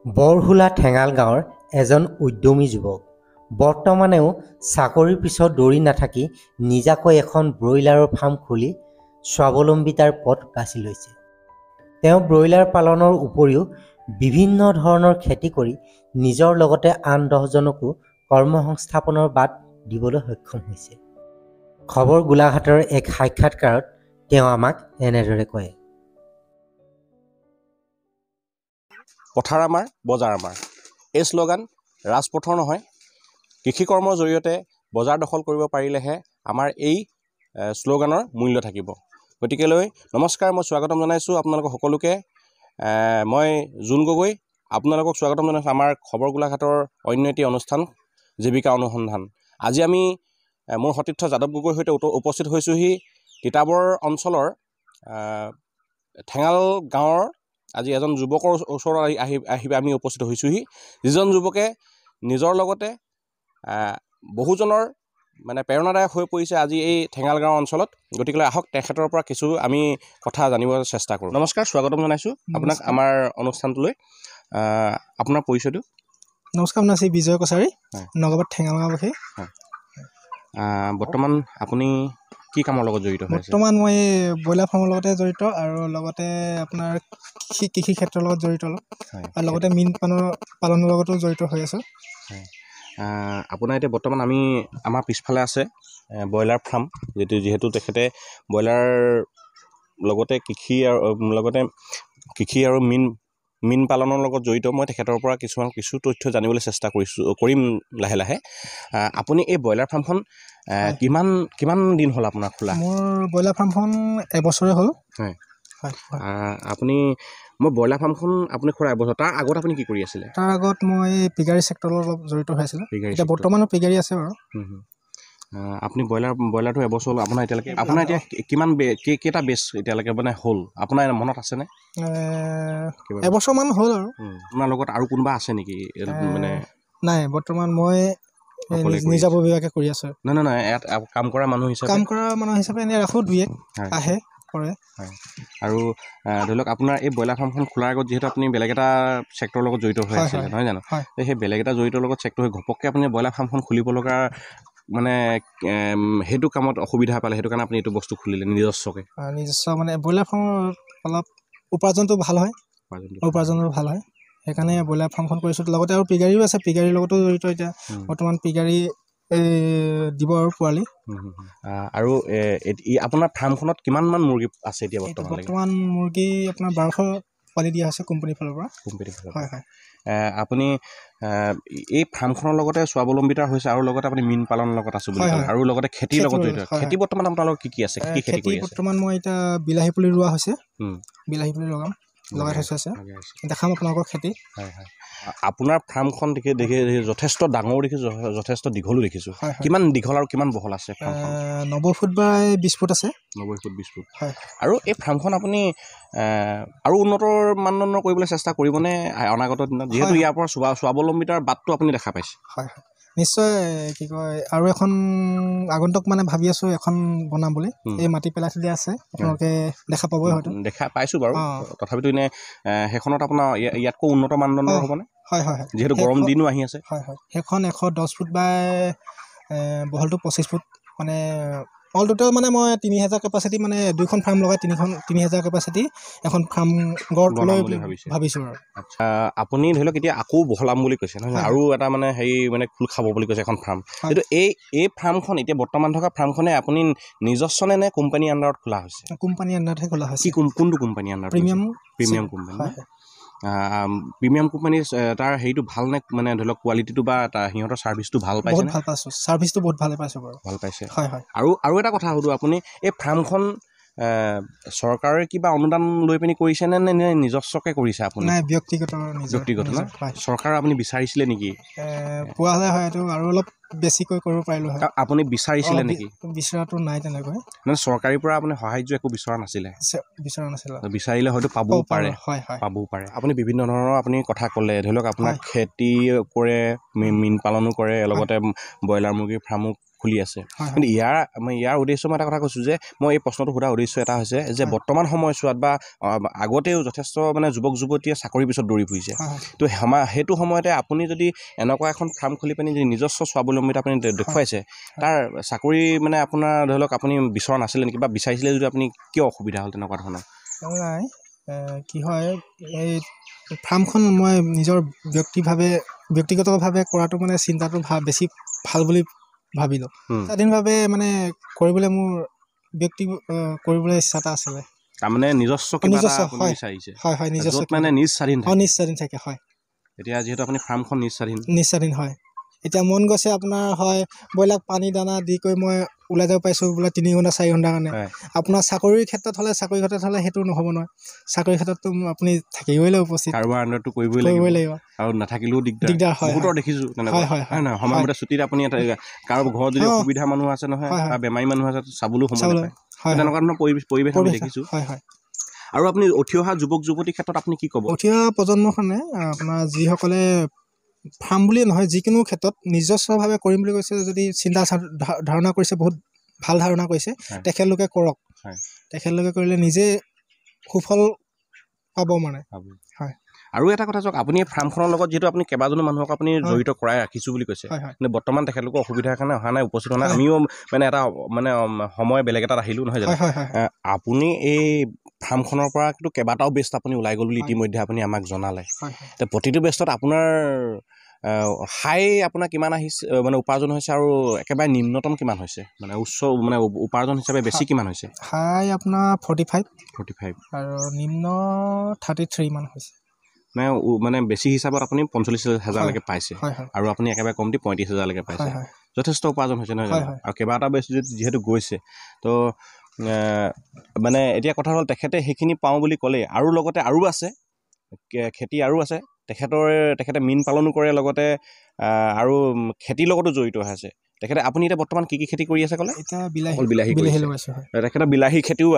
বৰহোলা ঠেঙাল গাঁৱৰ এজন উদ্যমী যুৱক। বৰ্তমানেও চাকৰিৰ পিছত দৌৰি নাথাকি নিজাকৈ এখন ব্ৰইলাৰৰ ফাৰ্ম খুলি স্বাৱলম্বিতাৰ পথ বাছি লৈছে। তেওঁ ব্ৰইলাৰ পালনৰ উপৰিও বিভিন্ন ধৰণৰ খেতি কৰি নিজৰ লগতে আন 10জনকো কৰ্মসংস্থাপনৰ বাট দিবলৈ সক্ষম হৈছে। খবৰ গোলাঘাটৰ এক সাক্ষাৎকাৰত তেওঁ আমাক এনেদৰে কয়। পথাৰ আমাৰ, বজাৰ আমাৰ। এই শ্লোগান ৰাজপথৰ নহয়, কৃষি কৰ্মৰ জৰিয়তে বজাৰ দখল কৰিব পাৰিলেহে আমাৰ এই শ্লোগানৰ মূল্য থাকিব। গতিকেলৈ নমস্কাৰ, মই স্বাগতম জনাইছোঁ আপোনালোকক সকলোকে। মই জোন গগৈ আপোনালোকক স্বাগতম জনাইছোঁ আমাৰ খবৰ গোলাঘাটৰ অন্য এটি অনুষ্ঠান জীৱিকা অনুসন্ধান। আজি আমি মোৰ সতীৰ্থ যাদৱ গগৈৰ সৈতে উপস্থিত হৈছোঁহি তিতাবৰ অঞ্চলৰ ঠেঙাল গাঁৱৰ আজি এজন যুৱকৰ ওচৰত আহি আমি উপস্থিত হৈছোঁহি, যিজন যুৱকে নিজৰ লগতে বহুজনৰ মানে প্ৰেৰণাদায়ক হৈ পৰিছে আজি এই ঠেঙাল গাঁও অঞ্চলত। গতিকে আহক তেখেতৰ পৰা কিছু আমি কথা জানিবলৈ চেষ্টা কৰোঁ। নমস্কাৰ, স্বাগতম জনাইছোঁ আপোনাক আমাৰ অনুষ্ঠানটোলৈ। আপোনাৰ পৰিচয়টো? নমস্কাৰ, আপোনাৰ শ্ৰী বিজয় কছাৰী, নগাঁৱত ঠেঙাল গাঁওবাসী। বৰ্তমান আপুনি কি কামৰ লগত জড়িত হৈ আছে? বৰ্তমান মই ব্ৰইলাৰ ফাৰ্মৰ লগতে জড়িত আৰু লগতে আপোনাৰ কৃষি ক্ষেত্ৰৰ লগত জড়িত অলপ, আৰু লগতে মীন পালনৰ লগতো জড়িত হৈ আছোঁ। আপোনাৰ এতিয়া বৰ্তমান আমাৰ পিছফালে আছে ব্ৰইলাৰ ফাৰ্ম, যিহেতু তেখেতে ব্ৰইলাৰ লগতে কৃষি আৰু মীন পালনৰ লগত জড়িত। মই তেখেতৰ পৰা কিছু তথ্য জানিবলৈ চেষ্টা কৰিম লাহে লাহে। আপুনি এই ব্ৰইলাৰ ফাৰ্মখন কিমান দিন হ'ল আপোনাৰ খোলা? মোৰ ব্ৰইলাৰ ফাৰ্মখন এবছৰে হ'ল। হয়। মই ব্ৰইলাৰ ফাৰ্মখন আপুনি খোলা এবছৰ, তাৰ আগত আপুনি কি কৰি আছিলে? তাৰ আগত মই পিগাৰী চেক্টৰৰ অলপ জড়িত হৈ আছিলোঁ। এতিয়া বৰ্তমানো পিগাৰী আছে বাৰু। আপুনি ব্ৰইলাৰটো এবছৰ হ'ল আপোনাৰ এতিয়ালৈকে। আপোনাৰ এতিয়া কেইটা বেচ এতিয়ালৈকে মানে হ'ল আপোনাৰ মনত আছেনে? এবছৰমান হ'ল আৰু। আপোনাৰ লগত আৰু কোনোবা আছে নেকি? মানে নাই, বৰ্তমান মই নিজাববীয়াকৈ কৰি আছোঁ। নাই ইয়াত কাম কৰা মানুহ হিচাপে এনেই ৰাখোঁ, দুই এক আহে কৰে। হয়। আৰু ধৰি লওক আপোনাৰ এই ব্ৰইলাৰ ফাৰ্মখন খোলাৰ আগত যিহেতু আপুনি বেলেগ এটা ছেক্টৰৰ লগত জড়িত হৈ আছিলে, নহয় জানো? সেই বেলেগ এটা জড়িত লগত ছেক্টৰ হৈ ঘপককৈ আপুনি ব্ৰইলাৰ ফাৰ্মখন খুলিব লগা মানে সেইটো কামত অসুবিধা পালে, সেইটো কাৰণে আপুনি এইটো বস্তু খুলিলে নিজস্বকৈ? নিজস্ব মানে ব্ৰইলাৰ ফাৰ্মৰ অলপ উপাৰ্জনটো ভাল হয়, সেইকাৰণে ব্ৰইলাৰ ফাৰ্মখন কৰিছোঁ। লগতে আৰু পিগাৰীও আছে, পিগাৰীৰ লগতো জড়িত। এতিয়া বৰ্তমান পিগাৰী দিব আৰু পোৱালি। আৰু আপোনাৰ ফাৰ্মখনত কিমানমান মুৰ্গী আছে এতিয়া বৰ্তমান মুৰ্গী আপোনাৰ 1200 পোৱালি দিয়া হৈছে কোম্পানীৰ ফালৰ পৰা। হয়। আপুনি এই ফাৰ্মখনৰ লগতে স্বাৱলম্বিতা হৈছে আৰু লগতে আপুনি মীন পালনৰ লগত আছোঁ বুলি ক'লে, আৰু লগতে খেতিৰ লগত জড়িত। খেতি বৰ্তমান আপোনালোকৰ কি আছে? কি খেতি কৰি আছে? বৰ্তমান মই এতিয়া বিলাহী পুলি ৰোৱা হৈছে, বিলাহী পুলি লগাই থৈছে। দেখাম আপোনালোকৰ খেতি। হয়। আপোনাৰ ফাৰ্মখন দেখি যথেষ্ট ডাঙৰ দেখিছোঁ, যথেষ্ট দীঘলো দেখিছোঁ। কিমান দীঘল আৰু কিমান বহল আছে ফাৰ্মখন? 90 ফুট বা 20 ফুট আছে। 90 ফুট 20 ফুট। হয়। আৰু এই ফাৰ্মখন আপুনি আৰু উন্নত মানদণ্ডৰ কৰিবলৈ চেষ্টা কৰিবনে অনাগত দিনত, যিহেতু ইয়াৰ পৰা স্বাৱলম্বিতাৰ বাটটো আপুনি দেখা পাইছে? হয়, নিশ্চয়। কি কয়, আৰু এখন আগন্তুক মানে ভাবি আছোঁ এখন বনাম বুলি। এই মাটি পেলাই থৈ দিয়া আছে, আপোনালোকে দেখা পাবই হয়তো। দেখা পাইছোঁ বাৰু, তথাপিতো এনে সেইখনত আপোনাৰ ইয়াতকৈ উন্নত মানদণ্ডৰ হ'বনে? হয়। যিহেতু গৰম দিনো আহি আছে। হয়। সেইখন 110 ফুট বা বহলটো 25 ফুট, মানে অল টোটেল মানে মই 3000 কেপাচিটি, মানে দুইখন ফাৰ্ম লগাই 3000 কেপাচিটি এখন ফাৰ্ম গঢ় লৈ ভাবিছোঁ আৰু। আপুনি ধৰি লওক এতিয়া আকৌ বহলাম বুলি কৈছে, নহয়? আৰু এটা মানে মানে খোল খাব বুলি কৈছে এখন ফাৰ্ম। কিন্তু এই ফাৰ্মখন এতিয়া বৰ্তমান থকা ফাৰ্মখনে আপুনি নিজস্ব নে কোম্পানীৰ আণ্ডাৰত খোলা হৈছে? কোম্পানীৰ আণ্ডাৰতহে খোলা হৈছে। কোনটো কোম্পানীৰ আণ্ডাৰত? Premium company. প্ৰিমিয়াম কোম্পানী, তাৰ হেৰিটো ভাল নে? মানে ধৰি লওক কোৱালিটিটো বা সিহঁতৰ ছাৰ্ভিচটো ভাল পাইছে? বহুত ভাল পাইছোঁ, ছাৰ্ভিচটো বহুত ভালে পাইছোঁ বাৰু। ভাল পাইছে? হয়। আৰু এটা কথা সুধোঁ, আপুনি এই ফাৰ্মখন চৰকাৰে কিবা অনুদান লৈ পিনি কৰিছে নে নিজস্বকৈ কৰিছে আপুনি? নাই, ব্যক্তিগত ন? চৰকাৰ আপুনি বিচাৰিছিলে নেকি? পোৱা হ'লে হয়তো আৰু অলপ বেছিকৈ কৰিব পাৰিলোঁ হয়। আপুনি বিচাৰিছিলে নেকি? বিচৰাটো নাই তেনেকৈ। মানে চৰকাৰীৰ পৰা আপুনি সাহাৰ্য একো বিচৰা নাছিলে? বিচাৰিলে হয়তো পাবও পাৰে। আপুনি বিভিন্ন ধৰণৰ আপুনি কথা ক'লে, ধৰি লওক আপোনাৰ খেতি কৰে, মীন পালনো কৰে, লগতে ব্ৰইলাৰ মুৰ্গীৰ ফাৰ্মো খুলি আছে হয় কিন্তু ইয়াৰ উদ্দেশ্য মই এটা কথা কৈছোঁ যে মই এই প্ৰশ্নটো সোধাৰ উদ্দেশ্য এটা হৈছে যে বৰ্তমান সময়ছোৱাত বা আগতেও যথেষ্ট মানে যুৱক যুৱতীয়ে চাকৰিৰ পিছত দৌৰি ফুৰিছে হয় তো সেইটো সময়তে আপুনি যদি এনেকুৱা এখন ফাৰ্ম খুলি পিনি যদি নিজস্ব স্বাৱলম্বিতা আপুনি দেখুৱাইছে তাৰ চাকৰি মানে আপোনাৰ ধৰি লওক আপুনি বিচৰা নাছিলে নেকি বা বিচাৰিছিলে যদি আপুনি কিয় অসুবিধা হ'ল তেনেকুৱা ধৰণৰ নাই কি হয় এই ফাৰ্মখন মই নিজৰ ব্যক্তিগতভাৱে কৰাটো মানে চিন্তাটো বেছি ভাল বুলি ভাবিলোঁ স্বাধীনভাৱে মানে কৰিবলৈ মোৰ কৰিবলৈ ইচ্ছা এটা আছিলে তাৰমানে নিজস্ব কিবা এটা আপুনি হয় বিচাৰিছে হয় নিজস্ব য'ত মানে নিজ স্বাধীন থাকে নিজ স্বাধীন থাকে হয় এতিয়া যিহেতু আপুনি ফাৰ্মখন নিজ স্বাধীন হয় এতিয়া মন গৈছে আপোনাৰ হয় ব্ৰইলাৰ পানী দানা দি কৰি মই ওলাই যাব পাৰিছোঁ বোলে 3 ঘণ্টা 4 ঘণ্টাৰ কাৰণে আপোনাৰ চাকৰিৰ ক্ষেত্ৰত হ'লে সেইটো নহ'ব নহয় চাকৰিৰ ক্ষেত্ৰততো আপুনি থাকিবই লাগিব উপস্থিত কাৰোবাৰ আণ্ডাৰটো কৰিবই লাগিব আৰু নাথাকিলেও দিগদাৰ হয় বহুতৰ দেখিছোঁ তেনেকুৱা হয় নহয় সময়মতে ছুটিত আপুনি কাৰোবাৰ ঘৰত যদি অসুবিধা মানুহ আছে নহয় বা বেমাৰী মানুহ আছে চাবলৈও সময় নাপায় তেনেকুৱা ধৰণৰ পৰিৱেশ আমি দেখিছোঁ আৰু আপুনি উঠি অহা যুৱক যুৱতীৰ ক্ষেত্ৰত আপুনি কি ক'ব উঠি অহা প্ৰজন্মখনে আপোনাৰ যিসকলে ফাৰ্ম বুলিয়ে নহয় যিকোনো ক্ষেত্ৰত নিজস্বভাৱে কৰিম বুলি কৈছে যদি চিন্তা ধাৰণা কৰিছে বহুত ভাল ধাৰণা কৰিছে তেখেতলোকে কৰক তেখেতলোকে কৰিলে নিজে সুফল পাব মানে হয় আৰু এটা কথা চাওক আপুনি ফাৰ্মখনৰ লগত যিহেতু আপুনি কেইবাজনো মানুহক আপুনি জড়িত কৰাই ৰাখিছোঁ বুলি কৈছে কিন্তু বৰ্তমান তেখেতলোকৰ অসুবিধাৰ কাৰণে অহা নাই উপস্থিত হোৱা নাই আমিও মানে এটা মানে সময় বেলেগ এটাত আহিলোঁ নহয় জানো আপুনি এই ফাৰ্মখনৰ পৰা কিন্তু কেইবাটাও বেষ্ট আপুনি ওলাই গ'ল বুলি ইতিমধ্যে আপুনি আমাক জনালে এতিয়া প্ৰতিটো বেষ্টত আপোনাৰ আপোনাৰ কিমান আহিছে মানে উপাৰ্জন হৈছে আৰু একেবাৰে নিম্নতম কিমান হৈছে মানে উচ্চ মানে উপাৰ্জন হিচাপে বেছি কিমান হৈছে হাই আপোনাৰ 45 আৰু নিম্ন 33 মান হৈছে মানে বেছি হিচাপত আপুনি 45,000লৈকে পাইছে আৰু আপুনি একেবাৰে কমটি 35,000লৈকে পাইছে যথেষ্ট উপাৰ্জন হৈছে নহয় জানো আৰু কেইবাটাও বেষ্ট যিহেতু গৈছে তো মানে এতিয়া কথা হ'ল তেখেতে সেইখিনি পাওঁ বুলি ক'লে আৰু লগতে আৰু আছে খেতি আৰু আছে তেখেতে মীন পালনো কৰে লগতে আৰু খেতিৰ লগতো জড়িত হৈ আছে আপুনি এতিয়া বৰ্তমান কি খেতি কৰি আছে ক'লে এতিয়া বিলাহী কৰিছে তেখেতৰ বিলাহী খেতিও